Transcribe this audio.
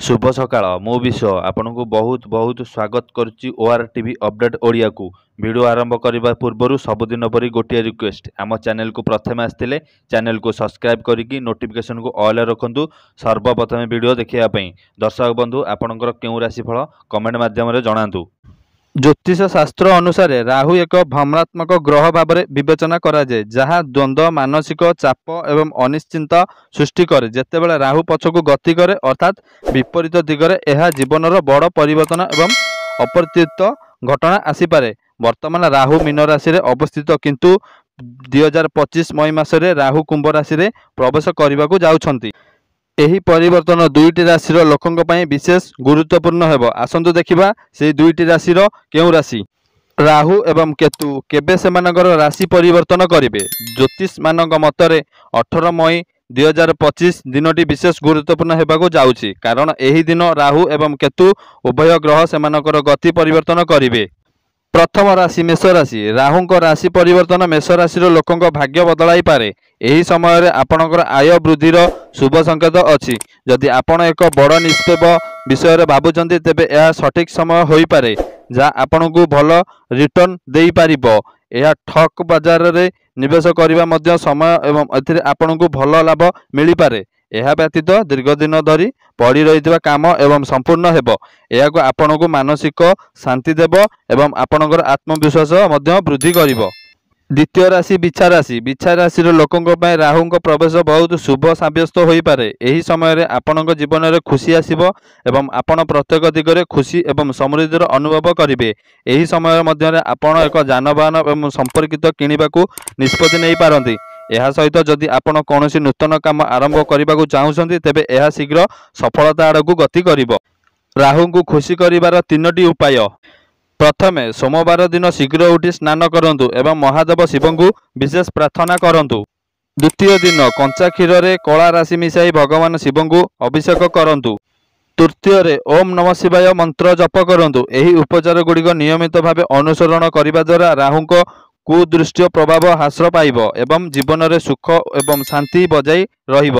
शुभ सकाळ मु विश्व आपनको बहुत बहुत स्वागत करुच्ची ओआर टीवी अपडेट ओडिया को वीडियो आरंभ करने पूर्व सबुदिन परी गोटे रिक्वेस्ट आम चैनल को प्रथम आसते चैनल को सब्सक्राइब करके नोटिफिकेशन को ऑल रखु सर्वप्रथम वीडियो देखापी दर्शक बंधु आपणकर क्यों राशिफल कमेंट मध्यम जनातु। ज्योतिष शास्त्र अनुसार राहु एक भ्रमणात्मक ग्रह भाव में विवेचना कराए जहाँ द्वंद्व मानसिक चाप एवं अनिश्चिंत सृष्टि करे। जेतेबेले राहु पछकु गति करे अर्थात विपरीत दिगरे यह जीवनर बड़ परिवर्तन एवं अप्रत्युत घटना आसीपारे। वर्तमान राहु मीन राशि रे अवस्थित किंतु 2025 मई मासरे राहु कुंभ राशि रे प्रवेश करने को जाउछंती। एही परिवर्तन दुईटी राशि लोकों ପାଇଁ विशेष गुरुत्वपूर्ण हेबो। आसंतु देखिबा से दुईटी राशि केउ राशि राहु एवं केतु केबे सेमानकर राशि परिवर्तन करिवे। ज्योतिष मानक मतरे 18 मई 2025 दिनटी विशेष गुरुत्वपूर्ण हेबाको जाउछि, कारण एही दिन राहु एवं केतु उभय ग्रह सेमानकर गति परिवर्तन करिवे। प्रथम राशि मेष राशि राहुंक राशि परिवर्तन मेष राशि लोकों भाग्य बदलाई पारे। यही समय आपणकर आय वृद्धिर शुभ संकेत अच्छी। जदि आपण एक बड़ निष्पेप विषय भावुंट तेबे यह सठिक समय हो पारे जहाँ आपण को भल रिटर्न दे पारिबो। यह ठक बाजार रे निवेश करने मध्य समय एवं एथिरे आपण को भल लाभ मिल पारे। यह व्यतीत दीर्घ दिन धरी पड़ी रही काम एवं संपूर्ण हेबो। यह को आपण को मानसिक शांति देव एवं आपणकर आत्मविश्वास मध्य वृद्धि करिवो। द्वितीय राशि बिछा राशि बिछा राशि लोकों राहुंक प्रवेश बहुत शुभ साब्यस्त हो पारे। यही समय आपण जीवन में खुशी आसिबो एवं आपण प्रत्येक दिगरे खुशी एवं समृद्धिर अनुभव करिवे। यही समय मध्य आपण एक जानवाहन एवं संपर्कित किणवाकू निष्पत्ति नहीं पारंती। यह सहित जदि आपण कौन नूतन काम आरंभ करने को चाहूँगी तेबे यह शीघ्र सफलता आड़क गति करिवो। राहु को खुशी करिवार तीनोटी उपाय। प्रथमे सोमवार दिन शीघ्र उठी स्नान करंतु एवं महादेव शिव को विशेष प्रार्थना करंतु। द्वितीय दिन कंचा क्षीर रे कला राशि मिसाई भगवान शिव को अभिषेक करंतु। तृतीय ओम नमः शिवाय मंत्र जप करंतु। एही उपचार गुड़िक नियमित भाव अनुसरण करने द्वारा राहुंक कुदृष्टि प्रभाव ह्रास पाइब एवं जीवन में सुख एवं शांति बजाई रहिब।